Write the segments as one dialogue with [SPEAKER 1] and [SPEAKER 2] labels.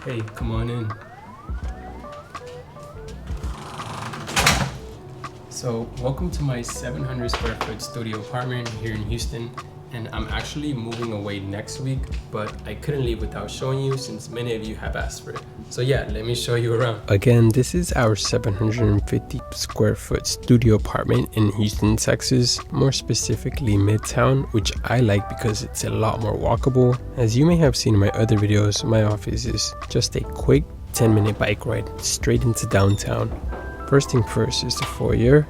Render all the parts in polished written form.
[SPEAKER 1] Hey, come on in. So, welcome to my 700 square foot studio apartment here in Houston. And I'm actually moving away next week, but I couldn't leave without showing you since many of you have asked for it. So yeah, let me show you around. Again, this is our 750 square foot studio apartment in Houston, Texas, more specifically Midtown, which I like because it's a lot more walkable. As you may have seen in my other videos, my office is just a quick 10-minute bike ride straight into downtown. First thing first is the foyer.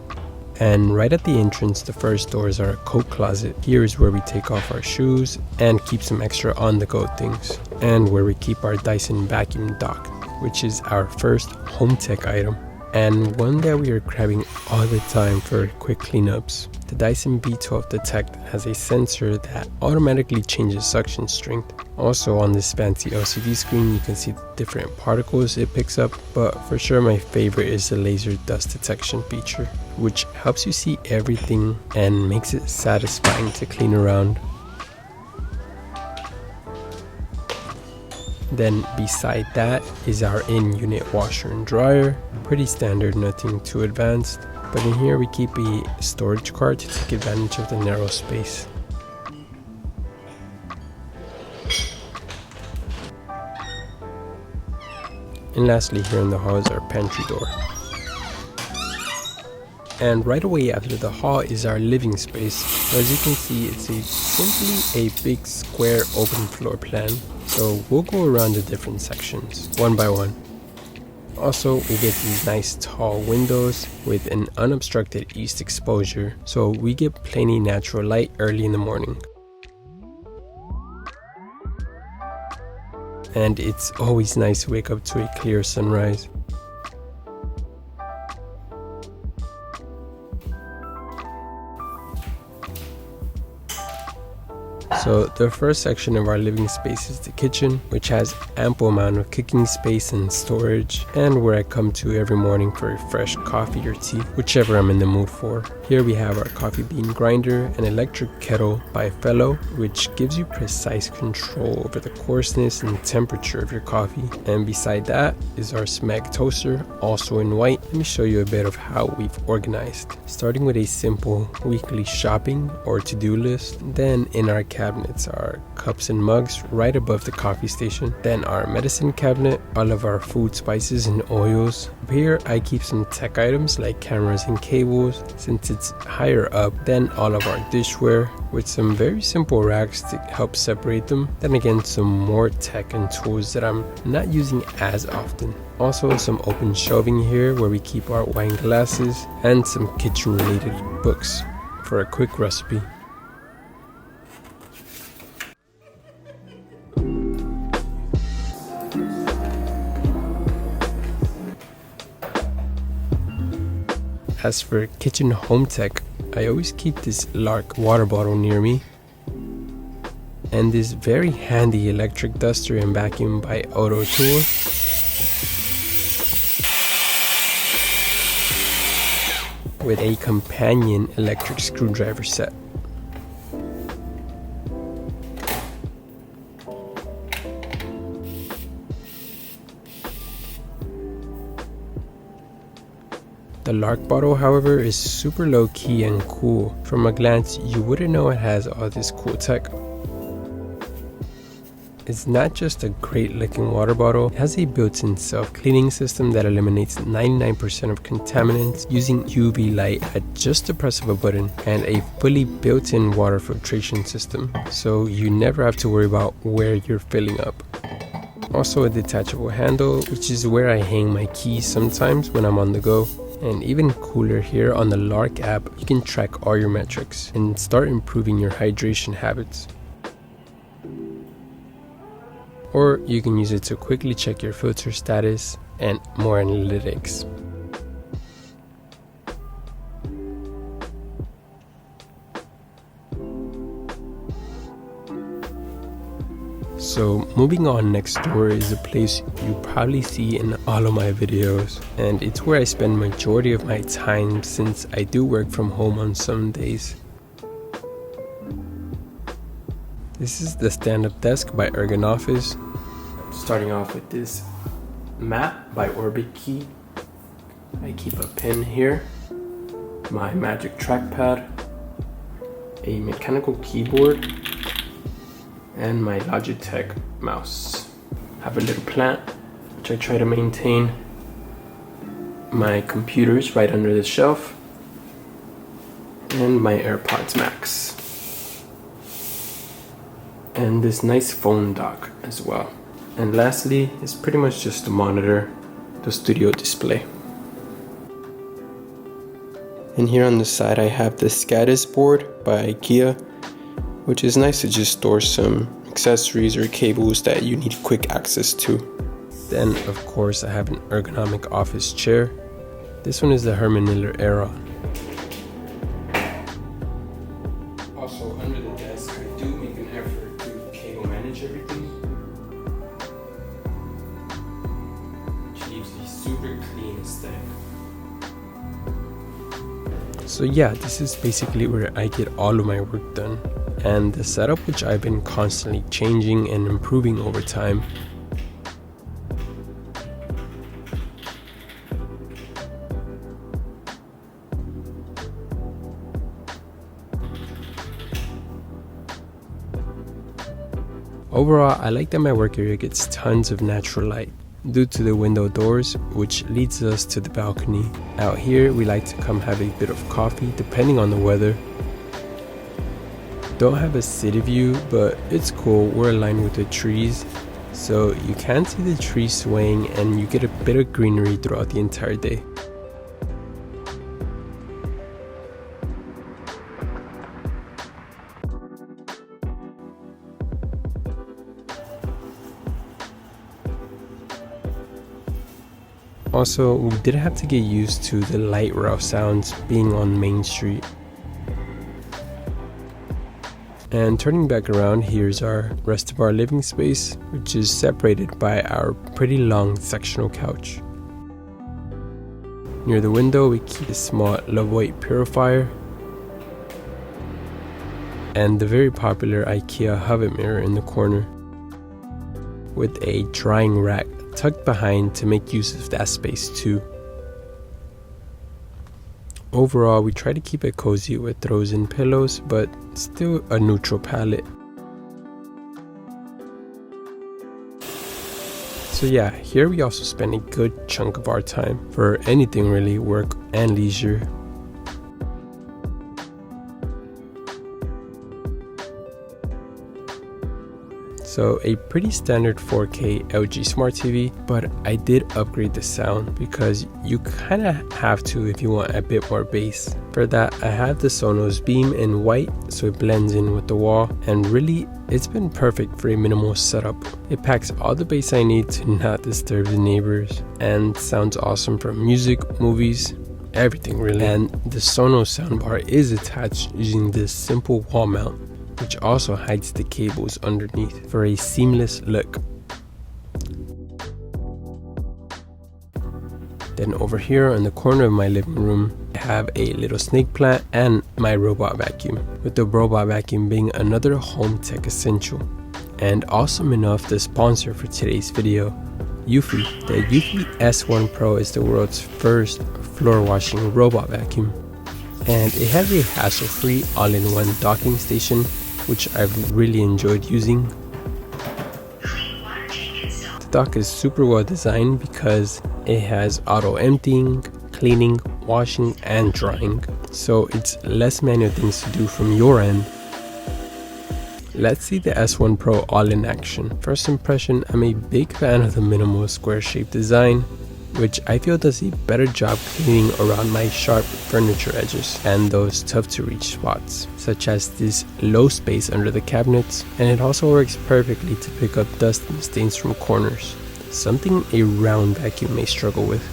[SPEAKER 1] And right at the entrance, the first doors are a coat closet. Here is where we take off our shoes and keep some extra on-the-go things. And where we keep our Dyson vacuum dock, which is our first home tech item. And one that we are grabbing all the time for quick cleanups. The Dyson B12 Detect has a sensor that automatically changes suction strength. Also on this fancy LCD screen, you can see the different particles it picks up, but for sure my favorite is the laser dust detection feature, which helps you see everything and makes it satisfying to clean around. Then beside that is our in-unit washer and dryer. Pretty standard, nothing too advanced. But in here we keep a storage cart to take advantage of the narrow space. And lastly, here in the hall is our pantry door. And right away after the hall is our living space. So as you can see, it's simply a big square open floor plan. So we'll go around the different sections one by one. Also, we get these nice tall windows with an unobstructed east exposure, so we get plenty natural light early in the morning. And it's always nice to wake up to a clear sunrise. So the first section of our living space is the kitchen, which has ample amount of cooking space and storage, and where I come to every morning for a fresh coffee or tea, whichever I'm in the mood for. Here we have our coffee bean grinder, an electric kettle by Fellow, which gives you precise control over the coarseness and temperature of your coffee. And beside that is our Smeg toaster, also in white. Let me show you a bit of how we've organized. Starting with a simple weekly shopping or to-do list, then in our cabinets are cups and mugs right above the coffee station, then our medicine cabinet, all of our food, spices and oils. Here I keep some tech items like cameras and cables since it's higher up, then all of our dishware with some very simple racks to help separate them, then again some more tech and tools that I'm not using as often. Also some open shelving here where we keep our wine glasses and some kitchen related books for a quick recipe. As for kitchen home tech, I always keep this Lark water bottle near me, and this very handy electric duster and vacuum by Auto Tool, with a companion electric screwdriver set. The Lark bottle, however, is super low key and cool. From a glance, you wouldn't know it has all this cool tech. It's not just a great looking water bottle, it has a built-in self-cleaning system that eliminates 99% of contaminants using UV light at just the press of a button, and a fully built-in water filtration system, so you never have to worry about where you're filling up. Also a detachable handle, which is where I hang my keys sometimes when I'm on the go. And even cooler, here on the Lark app, you can track all your metrics and start improving your hydration habits. Or you can use it to quickly check your filter status and more analytics. So moving on, next door is a place you probably see in all of my videos, and it's where I spend majority of my time since I do work from home on some days. This is the stand-up desk by Office. Starting off with this mat by Orbit Key. I keep a pin here, my magic trackpad, a mechanical keyboard, and my Logitech mouse. I have a little plant which I try to maintain. My computer's right under the shelf, and my AirPods Max, and this nice phone dock as well. And lastly, it's pretty much just the monitor, the studio display. And here on the side I have the Scadis board by IKEA, which is nice to just store some accessories or cables that you need quick access to. Then of course I have an ergonomic office chair. This one is the Herman Miller Aeron. Also under the desk I do make an effort to cable manage everything, which leaves a super clean aesthetic. So yeah, this is basically where I get all of my work done, and the setup which I've been constantly changing and improving over time. Overall, I like that my work area gets tons of natural light due to the window doors, which leads us to the balcony. Out here, we like to come have a bit of coffee depending on the weather. Don't have a city view, but it's cool. We're aligned with the trees, so you can see the trees swaying and you get a bit of greenery throughout the entire day. Also, we did have to get used to the light rough sounds being on Main Street. And turning back around, here's our rest of our living space, which is separated by our pretty long sectional couch. Near the window, we keep a small Love White purifier and the very popular IKEA Hovet mirror in the corner, with a drying rack tucked behind to make use of that space too. Overall, we try to keep it cozy with throws and pillows, but still a neutral palette. So yeah, here we also spend a good chunk of our time for anything really, work and leisure. So a pretty standard 4K LG Smart TV, but I did upgrade the sound because you kind of have to if you want a bit more bass. For that, I have the Sonos Beam in white, so it blends in with the wall, and really it's been perfect for a minimal setup. It packs all the bass I need to not disturb the neighbors, and sounds awesome for music, movies, everything really. And the Sonos soundbar is attached using this simple wall mount, which also hides the cables underneath for a seamless look. Then over here in the corner of my living room, I have a little snake plant and my robot vacuum, with the robot vacuum being another home tech essential. And awesome enough, the sponsor for today's video, Eufy. The Eufy S1 Pro is the world's first floor washing robot vacuum, and it has a hassle-free all-in-one docking station, which I've really enjoyed using. The dock is super well designed because it has auto emptying, cleaning, washing, and drying, so it's less manual things to do from your end. Let's see the S1 Pro all in action. First impression, I'm a big fan of the minimal square shaped design, which I feel does a better job cleaning around my sharp furniture edges and those tough to reach spots, such as this low space under the cabinets, and it also works perfectly to pick up dust and stains from corners, something a round vacuum may struggle with.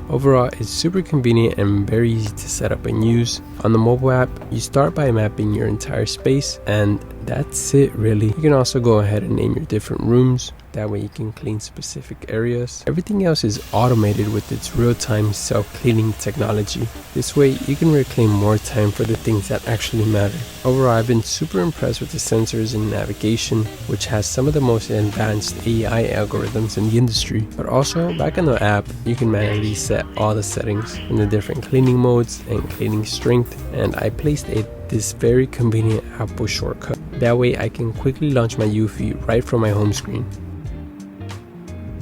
[SPEAKER 1] Overall, it's super convenient and very easy to set up and use. On the mobile app, you start by mapping your entire space, and that's it really. You can also go ahead and name your different rooms, That way you can clean specific areas. Everything else is automated with its real-time self-cleaning technology. This way you can reclaim more time for the things that actually matter. Overall, I've been super impressed with the sensors and navigation, which has some of the most advanced AI algorithms in the industry. But also, back in the app, you can manually set all the settings in the different cleaning modes and cleaning strength, and I placed this very convenient Apple shortcut. That way I can quickly launch my Eufy right from my home screen.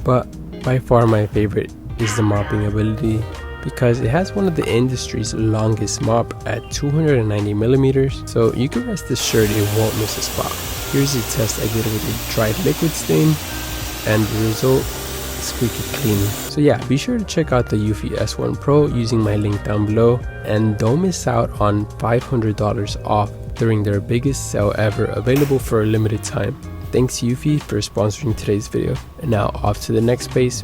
[SPEAKER 1] But by far my favorite is the mopping ability, because it has one of the industry's longest mop at 290 millimeters, so you can rest assured it won't miss a spot. Here's a test I did with a dried liquid stain, and the result is squeaky clean. So yeah, be sure to check out the Eufy S1 Pro using my link down below, and don't miss out on $500 off during their biggest sale ever, available for a limited time. Thanks Eufy for sponsoring today's video. And now off to the next space.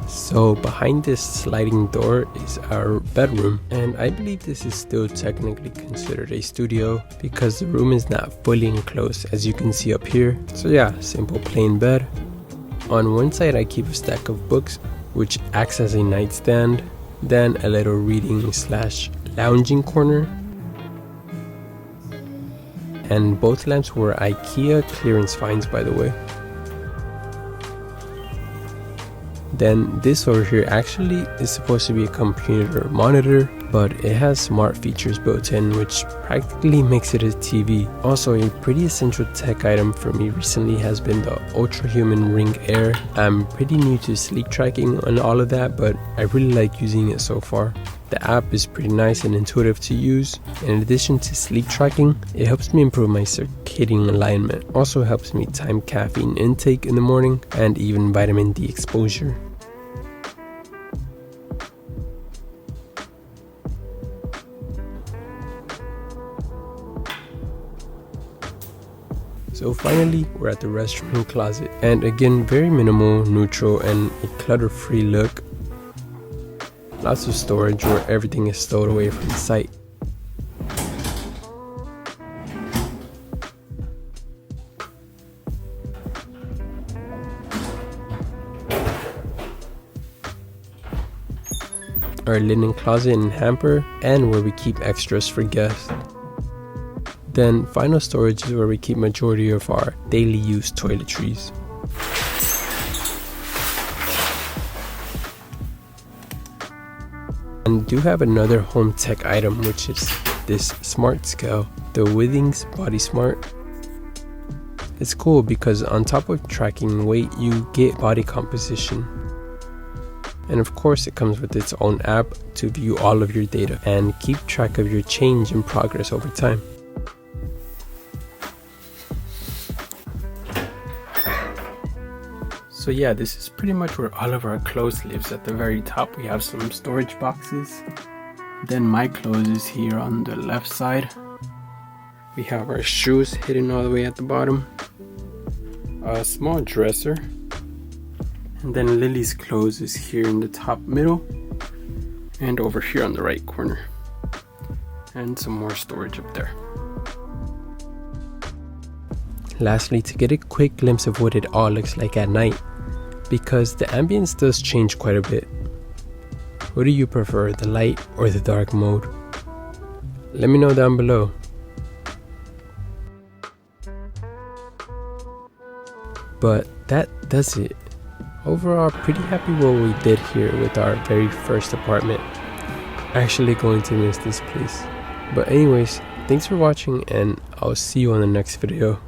[SPEAKER 1] So behind this sliding door is our bedroom, and I believe this is still technically considered a studio because the room is not fully enclosed, as you can see up here. So yeah, simple plain bed. On one side I keep a stack of books, which acts as a nightstand, then a little reading / lounging corner. And both lamps were IKEA clearance finds, by the way. Then this over here actually is supposed to be a computer monitor, but it has smart features built in, which practically makes it a TV. Also, a pretty essential tech item for me recently has been the Ultra Human Ring Air. I'm pretty new to sleep tracking and all of that, but I really like using it so far. The app is pretty nice and intuitive to use. In addition to sleep tracking, it helps me improve my circadian alignment. Also helps me time caffeine intake in the morning and even vitamin D exposure. So finally, we're at the restroom closet, and again, very minimal, neutral, and a clutter-free look. Lots of storage where everything is stowed away from sight. Our linen closet and hamper, and where we keep extras for guests. Then final storage is where we keep majority of our daily use toiletries. And do have another home tech item, which is this smart scale, the Withings Body Smart. It's cool because on top of tracking weight, you get body composition. And of course it comes with its own app to view all of your data and keep track of your change in progress over time. So yeah, this is pretty much where all of our clothes lives. At the very top we have some storage boxes. Then my clothes is here on the left side. We have our shoes hidden all the way at the bottom. A small dresser. And then Lily's clothes is here in the top middle. And over here on the right corner. And some more storage up there. Lastly, to get a quick glimpse of what it all looks like at night, because the ambience does change quite a bit. What do you prefer, the light or the dark mode? Let me know down below. But that does it. Overall, pretty happy what we did here with our very first apartment. Actually going to miss this place. But anyways, thanks for watching, and I'll see you on the next video.